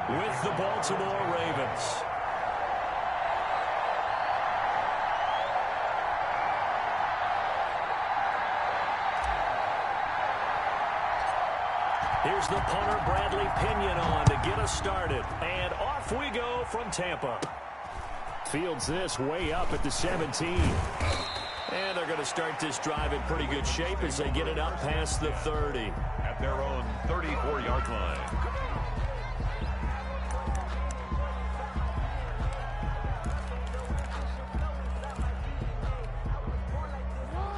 with the Baltimore Ravens. Here's the punter, Bradley Pinion, on to get us started. And off we go from Tampa. Fields this way up at the 17. And they're going to start this drive in pretty good shape as they get it up past the 30. At their own 34-yard line.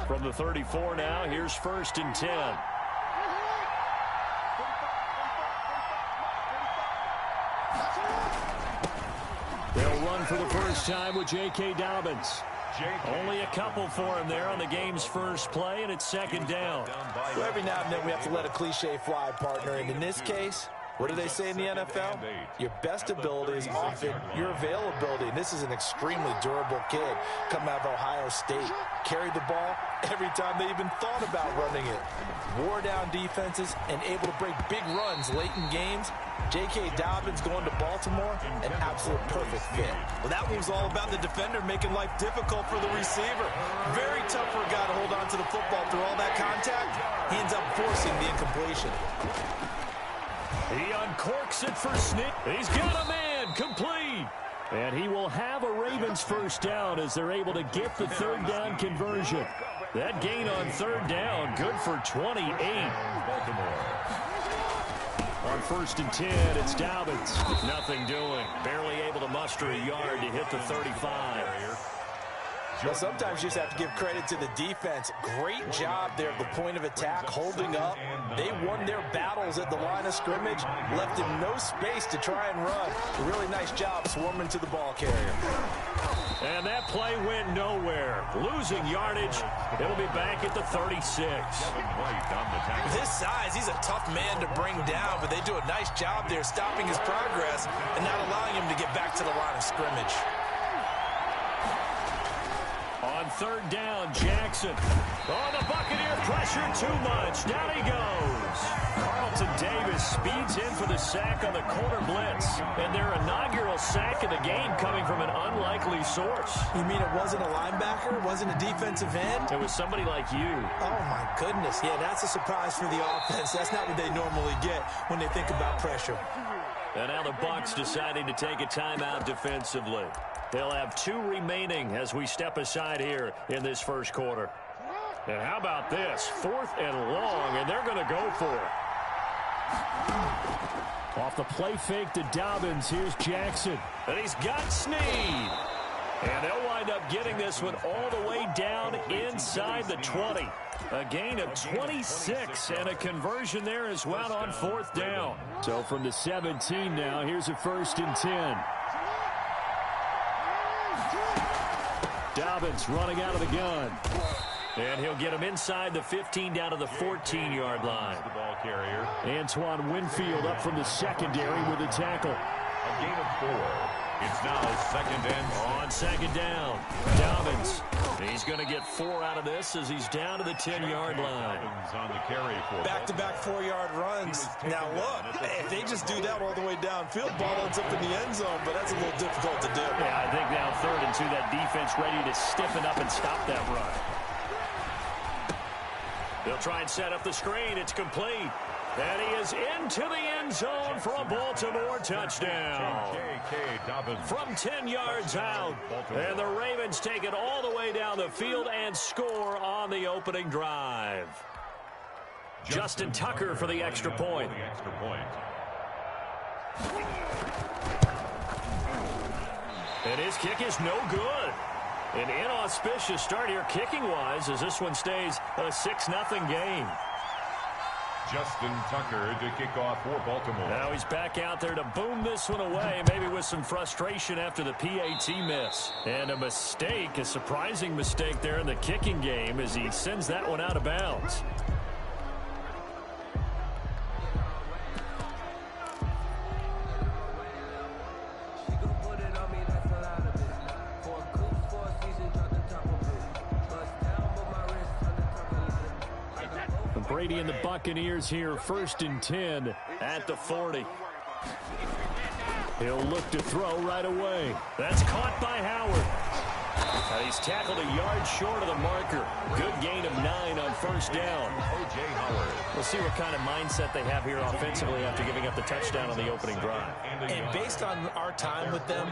From the 34 now, here's 1st and 10. They'll run for the first time with J.K. Dobbins. Only a couple for him there on the game's first play, and it's 2nd down. So every now and then we have to let a cliche fly, partner. And in this case, what do they say in the NFL? Your best ability is often your availability. And this is an extremely durable kid coming out of Ohio State. Carried the ball every time they even thought about running it. Wore down defenses and able to break big runs late in games. J.K. Dobbins going to Baltimore, an absolute perfect fit. Well, that one was all about the defender making life difficult for the receiver. Very tough for a guy to hold on to the football through all that contact. He ends up forcing the incompletion. He uncorks it for Snip. He's got a man, complete. And he will have a Ravens first down as they're able to get the 3rd down conversion. That gain on 3rd down, good for 28. Baltimore. On 1st and 10, it's Dobbins. Nothing doing. Barely able to muster a yard to hit the 35. Well, sometimes you just have to give credit to the defense. Great job there at the point of attack, holding up. They won their battles at the line of scrimmage, left him no space to try and run. A really nice job swarming to the ball carrier. And that play went nowhere. Losing yardage. It'll be back at the 36. This size, he's a tough man to bring down, but they do a nice job there stopping his progress and not allowing him to get back to the line of scrimmage. On 3rd down, Jackson. Oh, the Buccaneer pressure too much. Down he goes. Carlton Davis speeds in for the sack on the corner blitz. And their inaugural sack of the game coming from an unlikely source. You mean it wasn't a linebacker? It wasn't a defensive end? It was somebody like you. Oh, my goodness. Yeah, that's a surprise for the offense. That's not what they normally get when they think about pressure. And now the Bucs deciding to take a timeout defensively. They'll have 2 remaining as we step aside here in this first quarter. And how about this? 4th and long, and they're going to go for it. Off the play fake to Dobbins, here's Jackson. And he's got Snead. And they'll wind up getting this one all the way down inside the 20. A gain of 26 and a conversion there as well on 4th down. So from the 17 now, here's a 1st and 10. Dobbins running out of the gun. And he'll get him inside the 15 down to the 14-yard line. The ball carrier. Antoine Winfield up from the secondary with a tackle. A gain of 4. It's now 2nd and on 2nd down. Dobbins. He's going to get 4 out of this as he's down to the 10-yard line. On the carry for back-to-back 4-yard runs. Now look, if they just do that all the way downfield, ball ends up in the end zone, but that's a little difficult to do. Yeah, I think now 3rd and 2, that defense ready to stiffen up and stop that run. They'll try and set up the screen. It's complete. And he is into the end zone for a Baltimore touchdown. From 10 yards out. And the Ravens take it all the way down the field and score on the opening drive. Justin Tucker for the extra point. And his kick is no good. An inauspicious start here kicking-wise as this one stays a 6-0 game. Justin Tucker to kick off for Baltimore. Now he's back out there to boom this one away, maybe with some frustration after the PAT miss. And a mistake, a surprising mistake there in the kicking game as he sends that one out of bounds. Brady and the Buccaneers here, 1st and 10 at the 40. He'll look to throw right away. That's caught by Howard. And he's tackled a yard short of the marker. Good gain of 9 on first down. O.J. Howard. We'll see what kind of mindset they have here offensively after giving up the touchdown on the opening drive. And based on our time with them,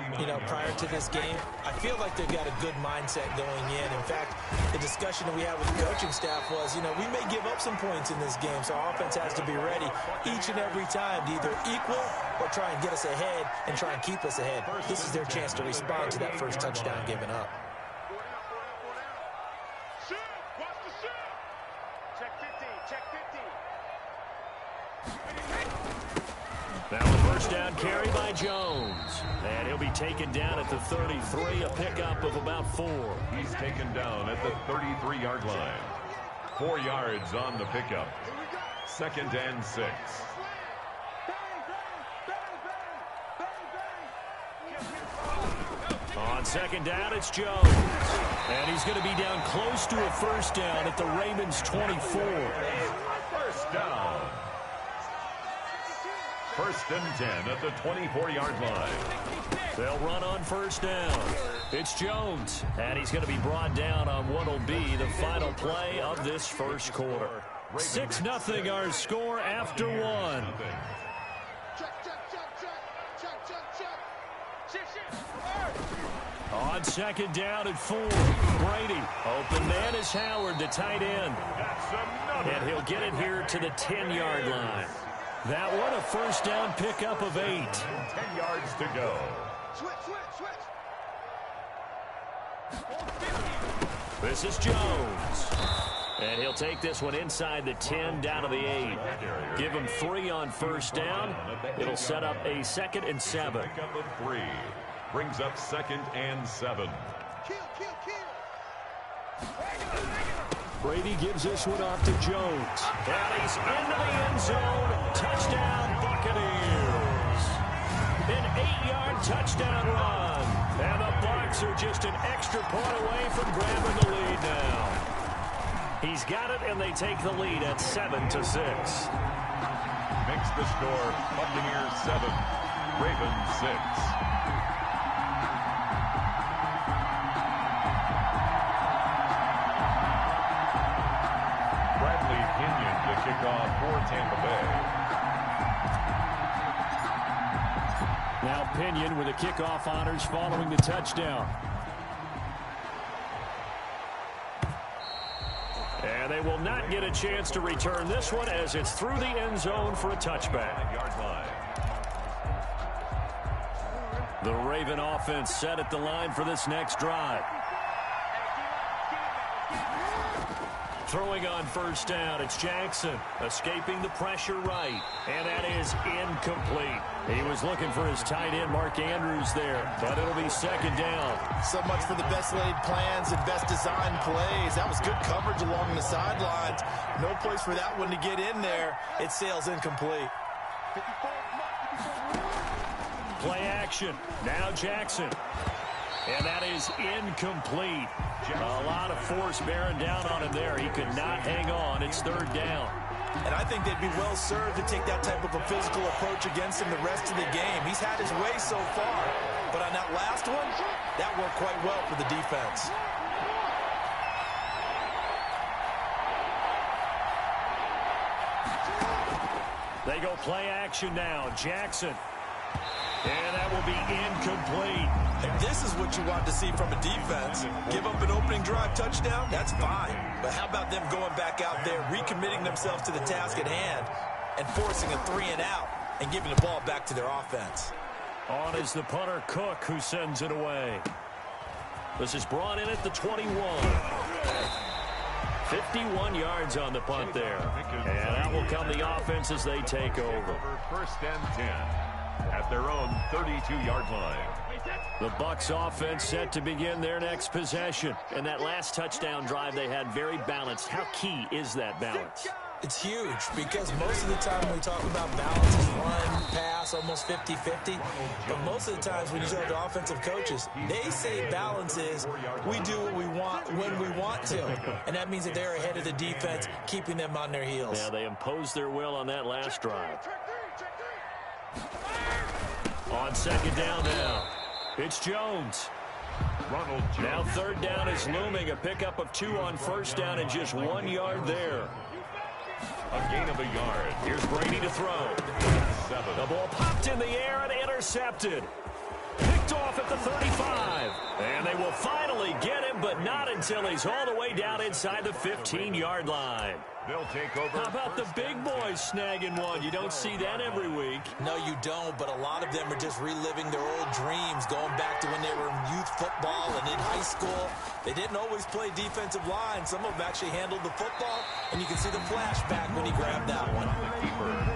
prior to this game, I feel like they've got a good mindset going in. In fact, the discussion that we had with the coaching staff was, we may give up some points in this game, so our offense has to be ready each and every time to either equal or try and get us ahead and try and keep us ahead. This is their chance to respond to that first touchdown given up. Now a first down carry by Jones. And he'll be taken down at the 33, a pickup of about 4. He's taken down at the 33-yard line. 4 yards on the pickup. 2nd and 6. On 2nd down, it's Jones. And he's going to be down close to a first down at the Ravens' 24. First down. 1st and 10 at the 24-yard line. They'll run on first down. It's Jones. And he's going to be brought down on what will be the final play of this first quarter. 6-0 our score after 1. On 2nd down at 4. Brady. Open man is Howard, the tight end. And he'll get it here to the 10-yard line. That one a first down pickup of 8. 10 yards to go. This is Jones. And he'll take this one inside the 10 down to the 8. Give him 3 on first down. It'll set up a 2nd and 7. Pickup of 3. Brings up 2nd and 7. Brady gives this one off to Jones. And he's into the end zone. Touchdown, Buccaneers. An 8-yard touchdown run. And the Bucs are just an extra point away from grabbing the lead now. He's got it, and they take the lead at 7-6. Makes the score Buccaneers 7, Ravens 6. Kickoff for Tampa Bay. Now Pinion with the kickoff honors following the touchdown. And they will not get a chance to return this one as it's through the end zone for a touchback. The Raven offense set at the line for this next drive. Throwing on first down, it's Jackson, escaping the pressure right, and that is incomplete. He was looking for his tight end, Mark Andrews, there, but it'll be 2nd down. So much for the best laid plans and best designed plays. That was good coverage along the sidelines. No place for that one to get in there. It sails incomplete. Play action. Now Jackson. And that is incomplete. A lot of force bearing down on him there. He could not hang on. It's 3rd down. And I think they'd be well served to take that type of a physical approach against him the rest of the game. He's had his way so far. But on that last one, that worked quite well for the defense. They go play action now. Jackson. And that will be incomplete. And this is what you want to see from a defense. Give up an opening drive touchdown, that's fine. But how about them going back out there, recommitting themselves to the task at hand, and forcing a 3-and-out, and giving the ball back to their offense. On is the punter, Cook, who sends it away. This is brought in at the 21. 51 yards on the punt there. And out will come the offense as they take over. 1st and 10 at their own 32-yard line. The Bucs offense set to begin their next possession. And that last touchdown drive they had very balanced. How key is that balance? It's huge because most of the time when we talk about balance is run, pass, almost 50-50. But most of the times when you talk to offensive coaches, they say balance is we do what we want when we want to. And that means that they're ahead of the defense, keeping them on their heels. Yeah, they imposed their will on that last drive. On On second down now, it's Jones. Now third down is looming. A pickup of 2 on first down and just 1 yard there. A gain of a yard. Here's Brady to throw. 7. The ball popped in the air and intercepted. Picked off at the 35. And they will finally get him, but not until he's all the way down inside the 15-yard line. They'll take over. How about the big boys snagging one? You don't see that every week. No, you don't, but a lot of them are just reliving their old dreams, going back to when they were in youth football and in high school. They didn't always play defensive line. Some of them actually handled the football, and you can see the flashback when he grabbed that one.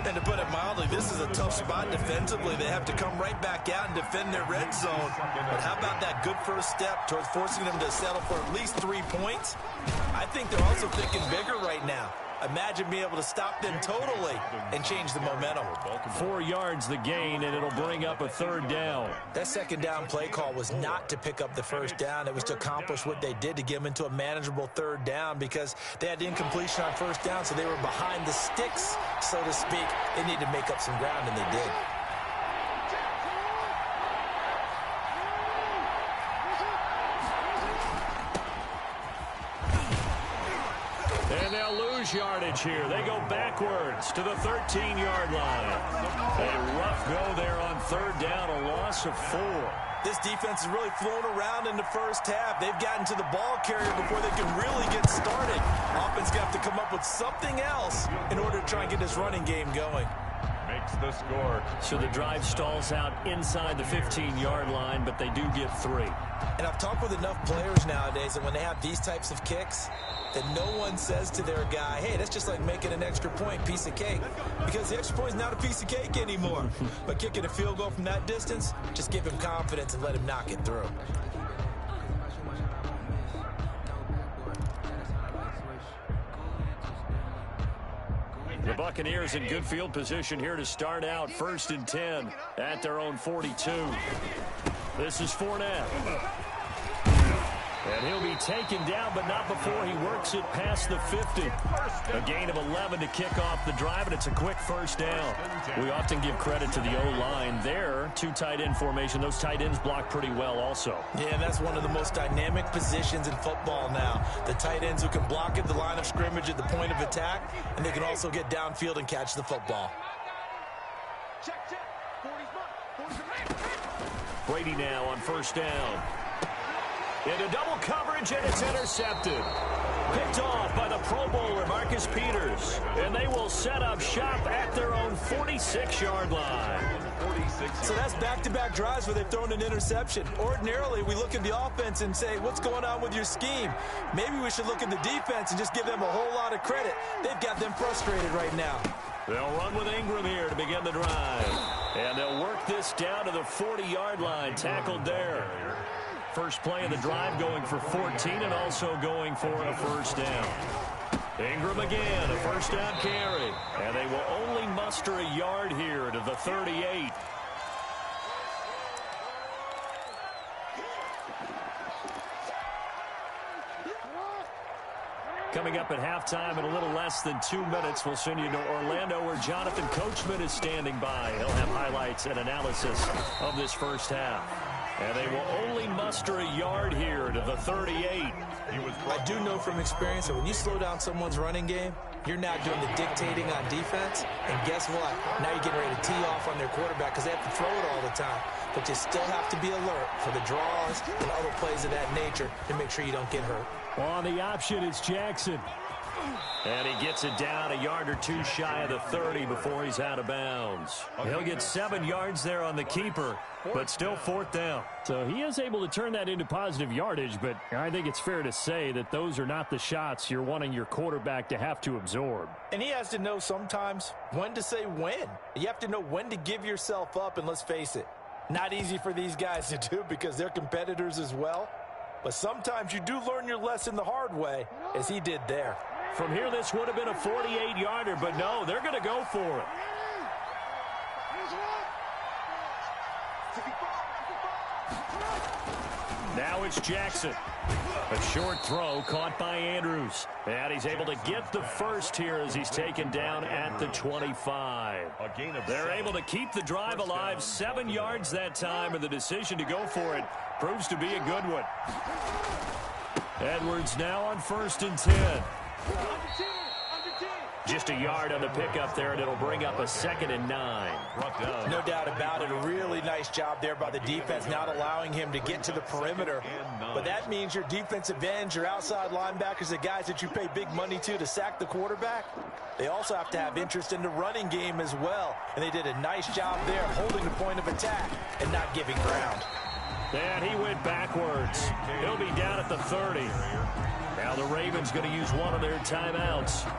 And to put it mildly, this is a tough spot defensively. They have to come right back out and defend their red zone. But how about that good first step towards forcing them to settle for at least 3 points? I think they're also thinking bigger right now. Imagine being able to stop them totally and change the momentum. 4 yards the gain, and it'll bring up a third down. That second down play call was not to pick up the first down. It was to accomplish what they did, to get them into a manageable third down, because they had incompletion on first down, so they were behind the sticks, so to speak. They needed to make up some ground, and they did. And they'll lose yardage here. They go backwards to the 13-yard line. A rough go there on third down, a loss of 4. This defense has really flown around in the first half. They've gotten to the ball carrier before they can really get started. Offense going to have to come up with something else in order to try and get this running game going. Makes the score. So the drive stalls out inside the 15-yard line, but they do get 3. And I've talked with enough players nowadays that when they have these types of kicks, that no one says to their guy, hey, that's just like making an extra point, piece of cake. Because the extra point is not a piece of cake anymore. But kicking a field goal from that distance, just give him confidence and let him knock it through. The Buccaneers in good field position here to start out 1st and 10 at their own 42. This is Fournette. And he'll be taken down, but not before he works it past the 50. A gain of 11 to kick off the drive, and it's a quick first down. We often give credit to the O-line there. 2 tight end formation. Those tight ends block pretty well also. Yeah, that's one of the most dynamic positions in football now. The tight ends who can block at the line of scrimmage at the point of attack, and they can also get downfield and catch the football. Brady now on first down. Into double coverage, and it's intercepted. Picked off by the Pro Bowler, Marcus Peters. And they will set up shop at their own 46-yard line. So that's back-to-back drives where they've thrown an interception. Ordinarily, we look at the offense and say, what's going on with your scheme? Maybe we should look at the defense and just give them a whole lot of credit. They've got them frustrated right now. They'll run with Ingram here to begin the drive. And they'll work this down to the 40-yard line, tackled there. First play of the drive going for 14 and also going for a first down. Ingram again, a first down carry. And they will only muster a yard here to the 38. Coming up at halftime in a little less than 2 minutes, we'll send you to Orlando where Jonathan Coachman is standing by. He'll have highlights and analysis of this first half. And they will only muster a yard here to the 38. I do know from experience that when you slow down someone's running game, you're now doing the dictating on defense. And guess what? Now you're getting ready to tee off on their quarterback because they have to throw it all the time. But you still have to be alert for the draws and other plays of that nature to make sure you don't get hurt. On the option, it's Jackson. And he gets it down a yard or 2 shy of the 30 before he's out of bounds. He'll get 7 yards there on the keeper, but still 4th down. So he is able to turn that into positive yardage, but I think it's fair to say that those are not the shots you're wanting your quarterback to have to absorb. And he has to know sometimes when to say when. You have to know when to give yourself up, and let's face it, not easy for these guys to do because they're competitors as well. But sometimes you do learn your lesson the hard way, as he did there. From here, this would have been a 48-yarder, but no, they're going to go for it. Now it's Jackson. A short throw caught by Andrews. And he's able to get the first here as he's taken down at the 25. They're able to keep the drive alive. 7 yards that time, and the decision to go for it proves to be a good one. Edwards now on 1st and 10. Just a yard on the pickup there, and it'll bring up a 2nd and 9. No doubt about it. A really nice job there by the defense, not allowing him to get to the perimeter. But that means your defensive ends, your outside linebackers, the guys that you pay big money to sack the quarterback, they also have to have interest in the running game as well. And they did a nice job there holding the point of attack and not giving ground. And he went backwards. He'll be down at the 30. Now the Ravens going to use one of their timeouts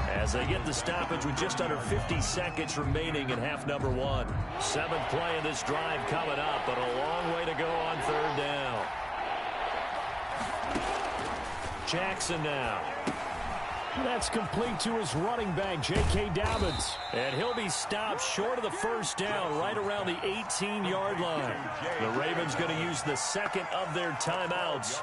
as they get the stoppage with just under 50 seconds remaining in half number 1. 7th play of this drive coming up, but a long way to go on 3rd down. Jackson now. That's complete to his running back, J.K. Dobbins. And he'll be stopped short of the 1st down, right around the 18-yard line. The Ravens going to use the 2nd of their timeouts,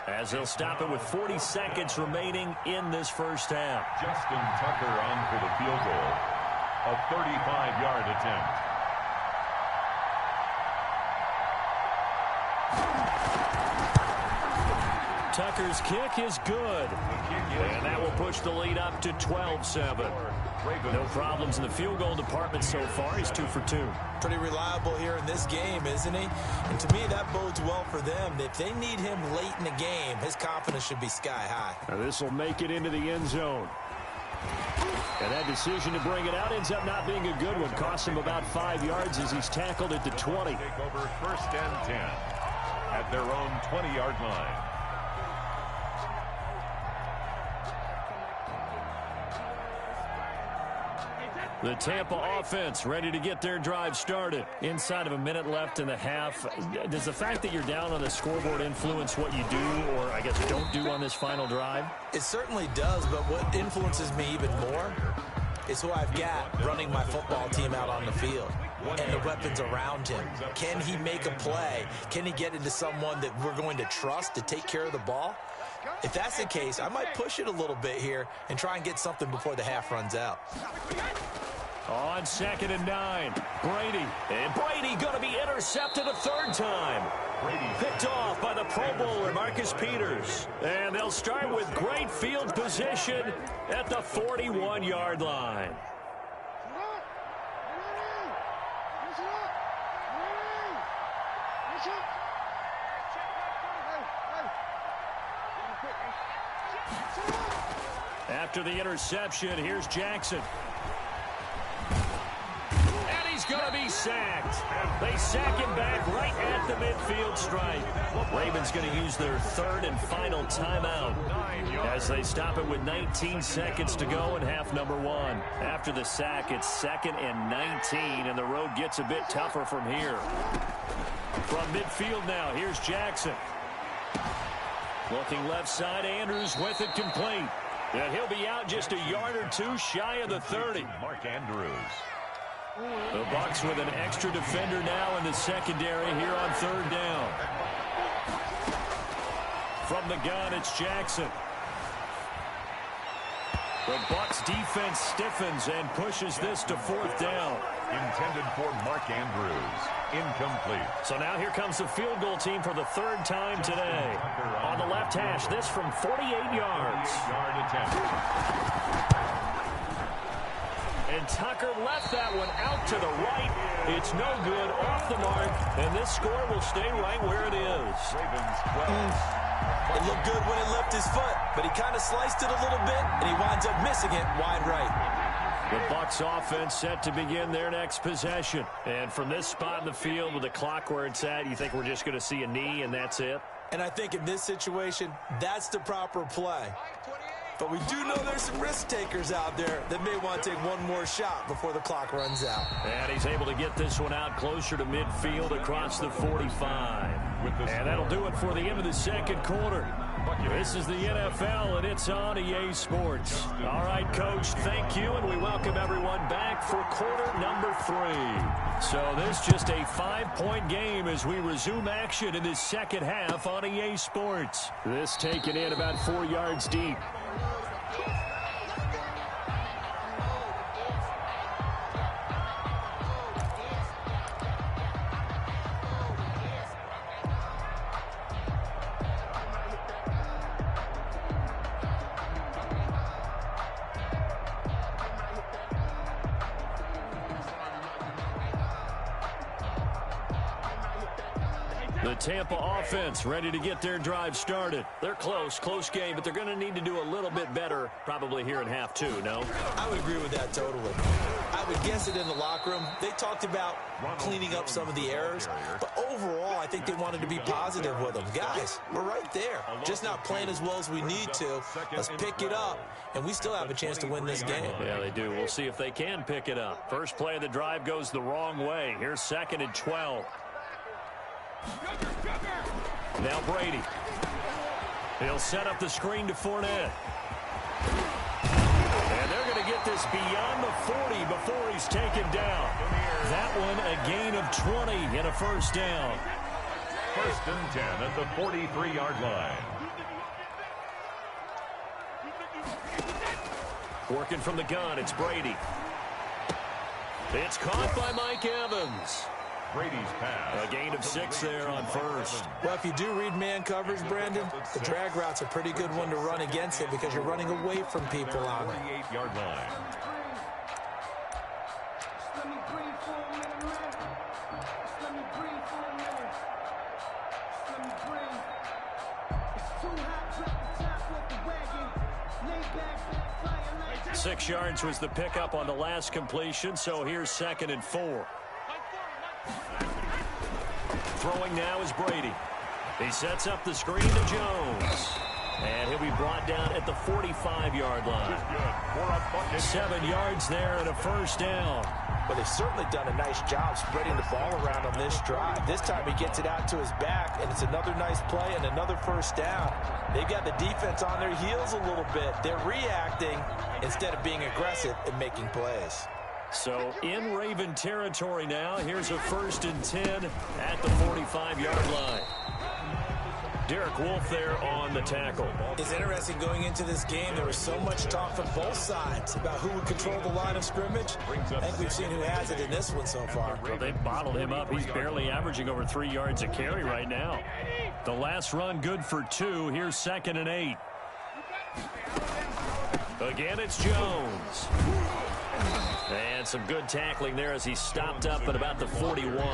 as they'll stop it with 40 seconds remaining in this 1st half. Justin Tucker on for the field goal. A 35-yard attempt. Tucker's kick is good. And that will push the lead up to 12-7. No problems in the field goal department so far. He's 2 for 2. Pretty reliable here in this game, isn't he? And to me, that bodes well for them. If they need him late in the game, his confidence should be sky high. Now this will make it into the end zone. And that decision to bring it out ends up not being a good one. Costs him about 5 yards as he's tackled at the 20. Take over 1st and 10 at their own 20-yard line. The Tampa offense ready to get their drive started. Inside of a minute left in the half. Does the fact that you're down on the scoreboard influence what you do, or I guess don't do on this final drive? It certainly does, but what influences me even more is who I've got running my football team out on the field and the weapons around him. Can he make a play? Can he get into someone that we're going to trust to take care of the ball? If that's the case, I might push it a little bit here and try and get something before the half runs out. On 2nd and 9, Brady. And Brady going to be intercepted a 3rd time. Picked off by the Pro Bowler, Marcus Peters. And they'll start with great field position at the 41-yard line. After the interception, here's Jackson. And he's going to be sacked. They sack him back right at the midfield stripe. Ravens going to use their 3rd and final timeout as they stop it with 19 seconds to go in half number 1. After the sack, it's 2nd and 19, and the road gets a bit tougher from here. From midfield now, here's Jackson. Looking left side, Andrews with it complete. And he'll be out just a yard or 2 shy of the 30. Mark Andrews. The Bucs with an extra defender now in the secondary here on 3rd down. From the gun, it's Jackson. The Bucs defense stiffens and pushes this to 4th down. Intended for Mark Andrews. Incomplete. So now here comes the field goal team for the 3rd time today. On the left hash, this from 48 yards. 48-yard attempt. And Tucker left that one out to the right. It's no good, off the mark, and this score will stay right where it is. Ravens 12. It looked good when it left his foot, but he kind of sliced it a little bit, and he winds up missing it wide right. The Bucs offense set to begin their next possession. And from this spot in the field with the clock where it's at, you think we're just going to see a knee and that's it? And I think in this situation, that's the proper play. But we do know there's some risk takers out there that may want to take one more shot before the clock runs out. And he's able to get this one out closer to midfield across the 45. And that'll do it for the end of the 2nd quarter. This is the NFL, and it's on EA Sports. All right, Coach, thank you, and we welcome everyone back for quarter number 3. So this just a 5-point game as we resume action in this second half on EA Sports. This taken in about 4 yards deep. The Tampa offense ready to get their drive started. They're close game, but they're going to need to do a little bit better probably here in half 2, no? I would agree with that totally. I would guess it in the locker room. They talked about cleaning up some of the errors, but overall, I think they wanted to be positive with them. Guys, we're right there. Just not playing as well as we need to. Let's pick it up, and we still have a chance to win this game. Yeah, they do. We'll see if they can pick it up. First play of the drive goes the wrong way. Here's 2nd and 12. Now Brady. He'll set up the screen to Fournette. And they're going to get this beyond the 40 before he's taken down. That one a gain of 20 and a first down. 1st and 10 at the 43-yard line. Working from the gun, it's Brady. It's caught by Mike Evans. Brady's pass. A gain of 6 there on first. Well, if you do read man coverage, Brandon, the drag route's a pretty good one to run against it because you're running away from people on it. 38-yard line. Six yards was the pickup on the last completion, so here's 2nd and 4. Throwing now is Brady. He sets up the screen to Jones. And he'll be brought down at the 45-yard line. 7 yards there and a first down. Well, they've certainly done a nice job spreading the ball around on this drive. This time he gets it out to his back, and it's another nice play and another first down. They've got the defense on their heels a little bit. They're reacting instead of being aggressive and making plays. So in Raven territory now, here's a 1st and 10 at the 45-yard line. Derek Wolfe there on the tackle. It's interesting going into this game. There was so much talk from both sides about who would control the line of scrimmage. I think we've seen who has it in this one so far. Well, they've bottled him up. He's barely averaging over 3 yards a carry right now. The last run good for 2. Here's 2nd and 8. Again, it's Jones. And some good tackling there as he stopped up at about the 41.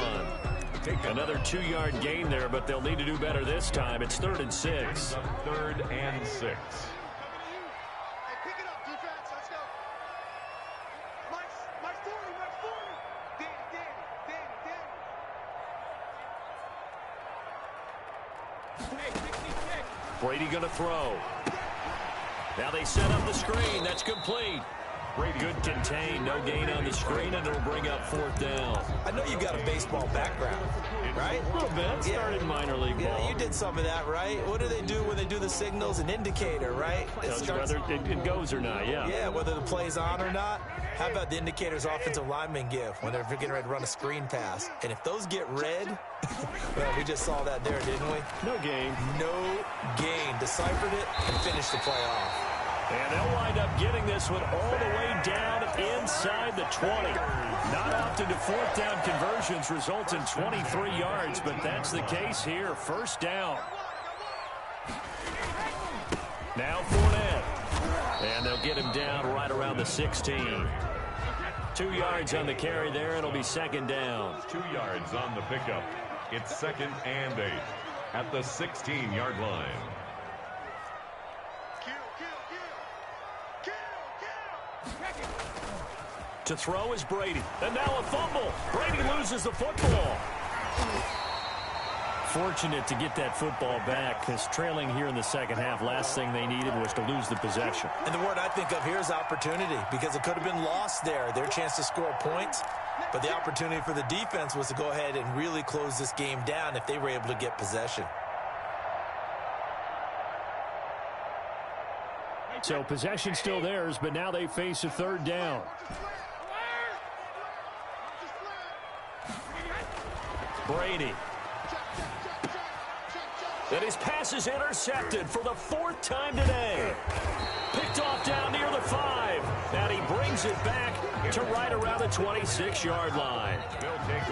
Another 2-yard gain there, but they'll need to do better this time. It's 3rd and 6. 3rd and 6. Brady going to throw. Now they set up the screen. That's complete. Good contain, no gain on the screen, and it'll bring up 4th down. I know you've got a baseball background, right? A little bit. Started minor league ball. Yeah, you did some of that, right? What do they do when they do the signals? An indicator, right? Tells you whether it goes or not, yeah. Yeah, whether the play's on or not. How about the indicators offensive linemen give when they're getting ready to run a screen pass? And if those get red, well, we just saw that there, didn't we? No gain. No gain. Deciphered it and finished the play off. And they'll wind up getting this one all the way down inside the 20. Not often do 4th down conversions result in 23 yards, but that's the case here. First down. Now Fournette. And they'll get him down right around the 16. 2 yards on the carry there. It'll be 2nd down. 2 yards on the pickup. It's 2nd and 8 at the 16-yard line. To throw is Brady. And now a fumble. Brady loses the football. Fortunate to get that football back because trailing here in the second half, last thing they needed was to lose the possession. And the word I think of here is opportunity because it could have been lost there. Their chance to score points. But the opportunity for the defense was to go ahead and really close this game down if they were able to get possession. So possession still theirs, but now they face a third down. Brady. And his pass is intercepted for the 4th time today. Picked off down near the 5. And he brings it back to right around the 26-yard line.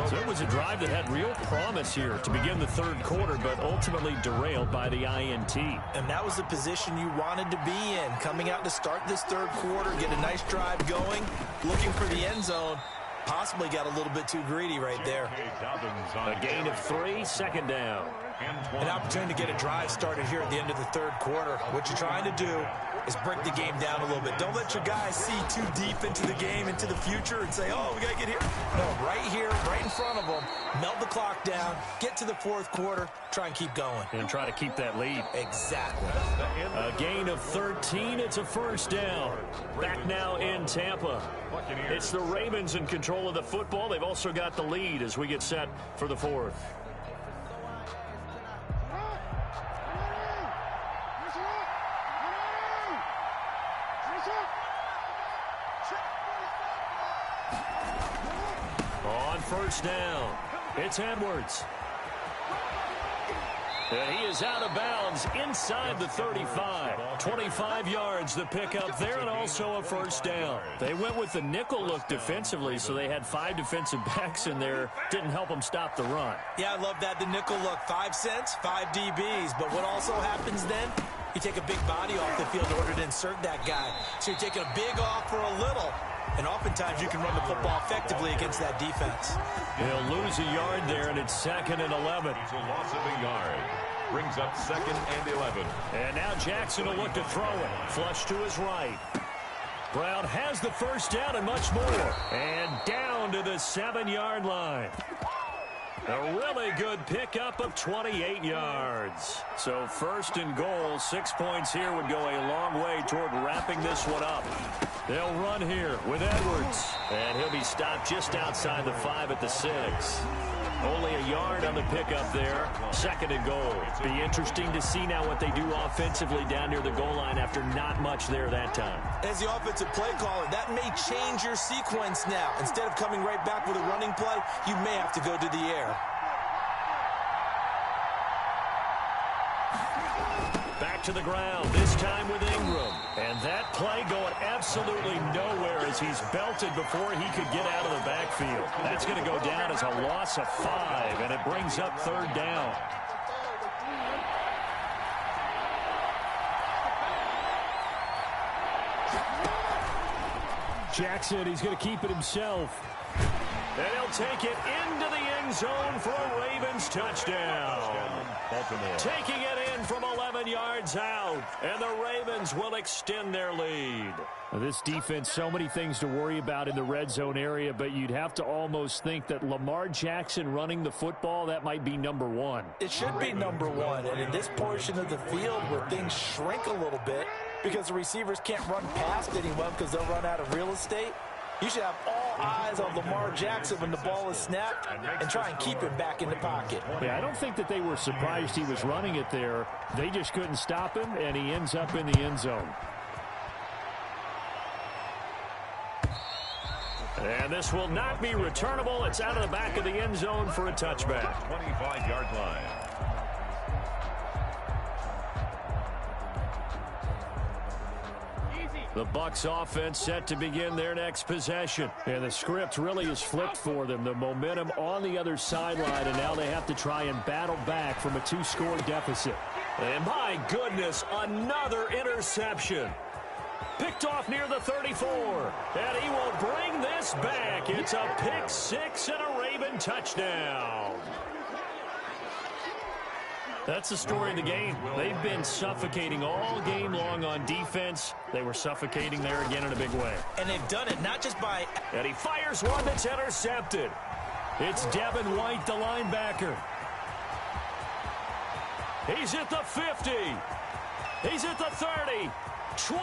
So it was a drive that had real promise here to begin the third quarter, but ultimately derailed by the INT. And that was the position you wanted to be in. Coming out to start this third quarter, get a nice drive going, looking for the end zone. Possibly got a little bit too greedy right there. A gain of 3, second down. An opportunity to get a drive started here at the end of the third quarter. What you're trying to do is break the game down a little bit. Don't let your guys see too deep into the game, into the future, and say, oh, we got to get here. No, right here, right in front of them, melt the clock down, get to the fourth quarter, try and keep going. And try to keep that lead. Exactly. A gain of 13, it's a first down. Back now in Tampa. It's the Ravens in control of the football. They've also got the lead as we get set for the fourth. On first down, it's Edwards. And he is out of bounds inside the 35. 25 yards the pickup there, and also a first down. They went with the nickel look defensively, so they had 5 defensive backs in there. Didn't help them stop the run. Yeah, I love that, the nickel look. 5 cents, 5 DBs. But what also happens then, you take a big body off the field in order to insert that guy. So you're taking a big off for a little. And oftentimes you can run the football effectively against that defense. He'll lose a yard there, and it's 2nd and 11. It's a loss of a yard. Brings up 2nd and 11. And now Jackson will look to throw it. Flush to his right. Brown has the first down and much more. And down to the 7-yard line. A really good pickup of 28 yards. So 1st and goal, 6 points here would go a long way toward wrapping this one up. They'll run here with Edwards. And he'll be stopped just outside the 5 at the 6. Only a yard on the pickup there. 2nd and goal. Be interesting to see now what they do offensively down near the goal line after not much there that time. As the offensive play caller, that may change your sequence now. Instead of coming right back with a running play, you may have to go to the air. Back to the ground, this time with Ingram. And that play going absolutely nowhere as he's belted before he could get out of the backfield. That's going to go down as a loss of 5, and it brings up 3rd down. Jackson, he's going to keep it himself. And he'll take it into the end zone for a Ravens touchdown. Baltimore. Taking it in from 11 yards out. And the Ravens will extend their lead. This defense, so many things to worry about in the red zone area, but you'd have to almost think that Lamar Jackson running the football, that might be number 1. It should be number 1. And in this portion of the field where things shrink a little bit because the receivers can't run past anyone because they'll run out of real estate, you should have all eyes on Lamar Jackson when the ball is snapped and try and keep him back in the pocket. Yeah, I don't think that they were surprised he was running it there. They just couldn't stop him, and he ends up in the end zone. And this will not be returnable. It's out of the back of the end zone for a touchback. 25-yard line. The Bucs offense set to begin their next possession. And the script really is flipped for them. The momentum on the other sideline, and now they have to try and battle back from a 2-score deficit. And my goodness, another interception. Picked off near the 34. And he will bring this back. It's a pick 6 and a Raven touchdown. That's the story of the game. They've been suffocating all game long on defense. They were suffocating there again in a big way. And they've done it not just by... And he fires one that's intercepted. It's Devin White, the linebacker. He's at the 50. He's at the 30. 20.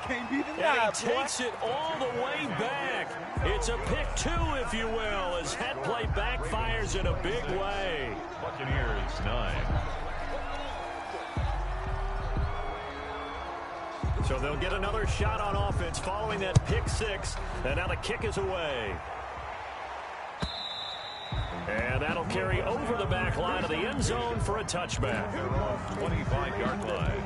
Can't be denied, and he takes it all the way back. It's a pick 2, if you will, as that play backfires in a big way. Buccaneers 9. So they'll get another shot on offense following that pick six. And now the kick is away. And that'll carry over the back line of the end zone for a touchback. They're on 25-yard line.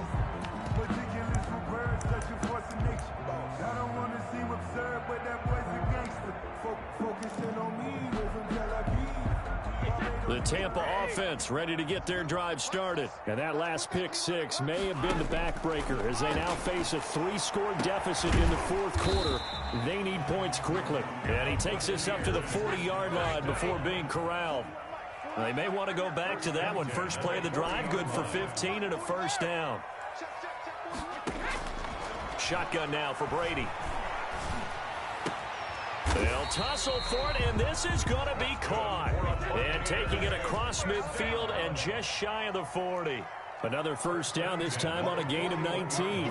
The Tampa offense ready to get their drive started. And that last pick six may have been the backbreaker as they now face a 3-score deficit in the fourth quarter. They need points quickly. And he takes this up to the 40-yard line before being corralled. They may want to go back to that one. First play of the drive, good for 15 and a first down. Shotgun now for Brady. They'll tussle for it, and this is going to be caught. And taking it across midfield and just shy of the 40. Another first down, this time on a gain of 19.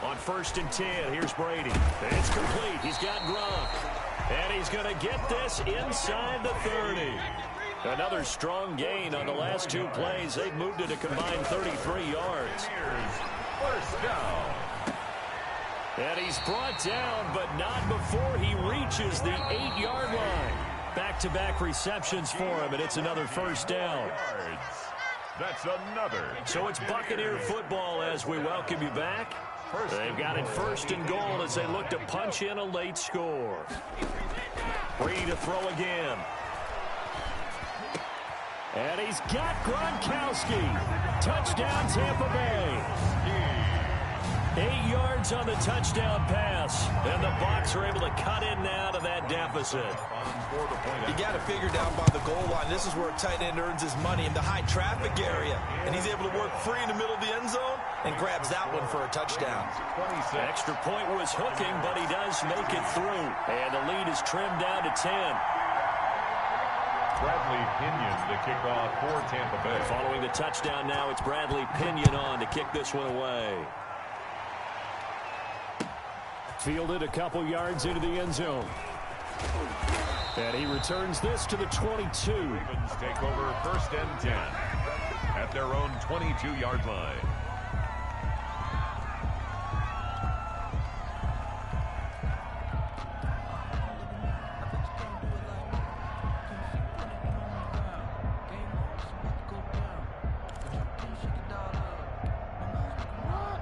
On 1st and 10, here's Brady. It's complete. He's got Gronk. And he's going to get this inside the 30. Another strong gain on the last two plays. They've moved it a combined 33 yards. First down. And he's brought down, but not before he reaches the 8-yard line. Back-to-back receptions for him, and it's another first down. That's another. So it's Buccaneer football as we welcome you back. They've got it 1st and goal as they look to punch in a late score. Brady to throw again. And he's got Gronkowski. Touchdown, Tampa Bay. 8 yards on the touchdown pass. And the Bucs are able to cut in now to that deficit. You got to figure down by the goal line. This is where a tight end earns his money in the high traffic area. And he's able to work free in the middle of the end zone and grabs that one for a touchdown. Extra point was hooking, but he does make it through. And the lead is trimmed down to 10. Bradley Pinion to kick off for Tampa Bay. Following the touchdown now, it's Bradley Pinion on to kick this one away. Fielded a couple yards into the end zone. And he returns this to the 22. Ravens take over 1st and 10 at their own 22-yard line.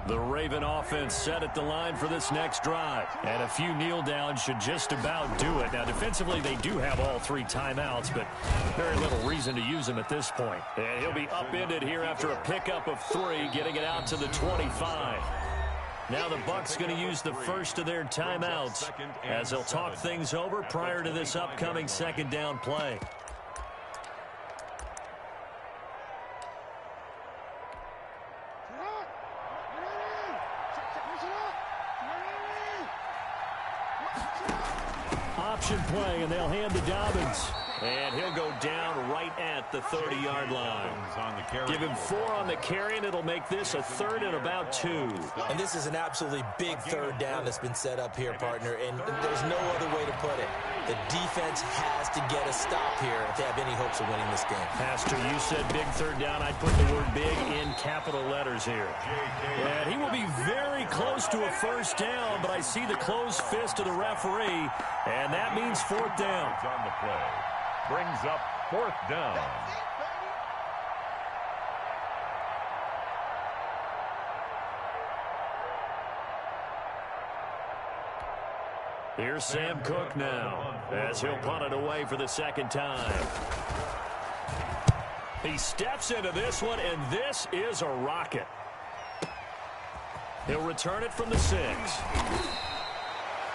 The Raven offense set at the line for this next drive. And a few kneel downs should just about do it. Now, defensively, they do have all 3 timeouts, but very little reason to use them at this point. And he'll be upended here after a pickup of 3, getting it out to the 25. Now the Bucs going to use the first of their timeouts as they'll talk things over prior to this upcoming 2nd down play. Option play, and they'll hand to Dobbins. And he'll go down right at the 30-yard line. Give him 4 on the carry, and it'll make this a 3rd and about 2. And this is an absolutely big 3rd down that's been set up here, partner, and there's no other way to put it. The defense has to get a stop here if they have any hopes of winning this game. Pastor, you said big 3rd down. I'd put the word big in capital letters here. And he will be very close to a first down, but I see the closed fist of the referee, and that means 4th down. On the play. Brings up 4th down. Here's Sam Cook now as he'll punt it away for the 2nd time. He steps into this one, and this is a rocket. He'll return it from the 6.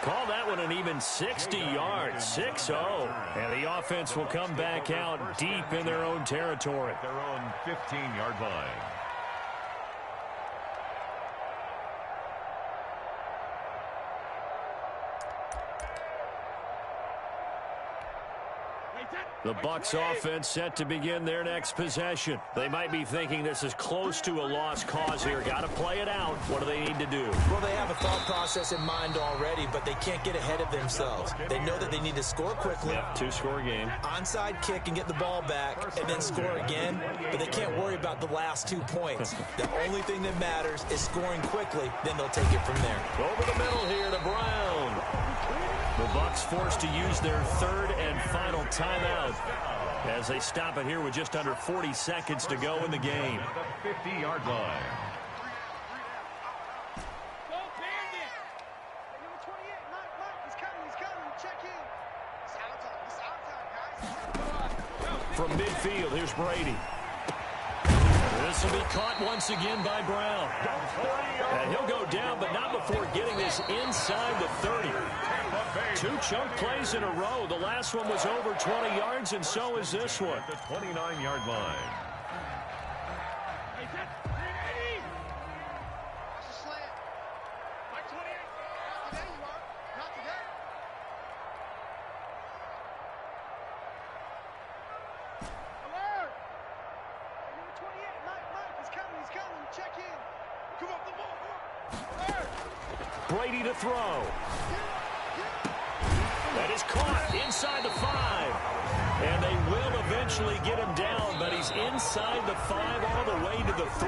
Call that one an even 60 yards, 6-0. And the offense will come back out deep in their own territory. Their own 15-yard line. The Bucs offense set to begin their next possession. They might be thinking this is close to a lost cause here. Got to play it out. What do they need to do? Well, they have a thought process in mind already, but they can't get ahead of themselves. They know that they need to score quickly. Yep, two-score game. Onside kick and get the ball back and then score again, but they can't worry about the last 2 points. The only thing that matters is scoring quickly, then they'll take it from there. Over the middle here to Brown. The Bucs forced to use their third and final timeout as they stop it here with just under 40 seconds to go in the game. At the 50-yard line. From midfield, here's Brady. This will be caught once again by Brown. And he'll go down, but not before getting this inside the 30. Two chunk plays in a row. The last one was over 20 yards, and so is this one. At the 29-yard line. Brady to throw. That is caught inside the 5. And they will eventually get him down, but he's inside the 5 all the way to the 3.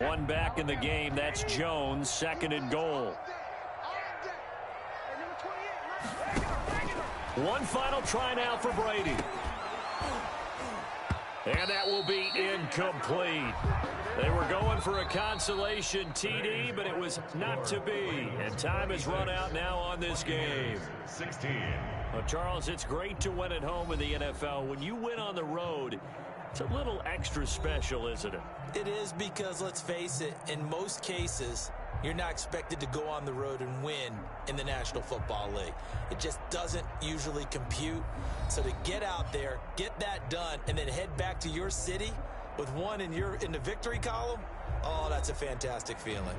One back in the game. That's Jones, second and goal. One final try now for Brady. And that will be incomplete. They were going for a consolation TD, but it was not to be. And time has run out now on this game. 16. Well, Charles, it's great to win at home in the NFL. When you win on the road, it's a little extra special, isn't it? It is, because let's face it, in most cases, you're not expected to go on the road and win in the National Football League. It just doesn't usually compute. So to get out there, get that done, and then head back to your city with one in the victory column, oh, that's a fantastic feeling.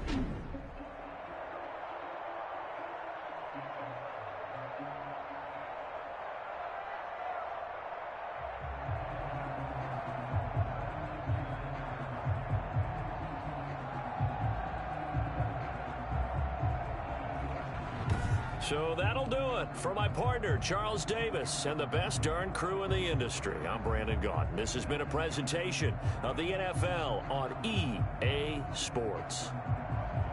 So that'll do it for my partner, Charles Davis, and the best darn crew in the industry. I'm Brandon Gaudin. This has been a presentation of the NFL on EA Sports.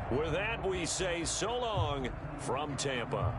With that, we say so long from Tampa.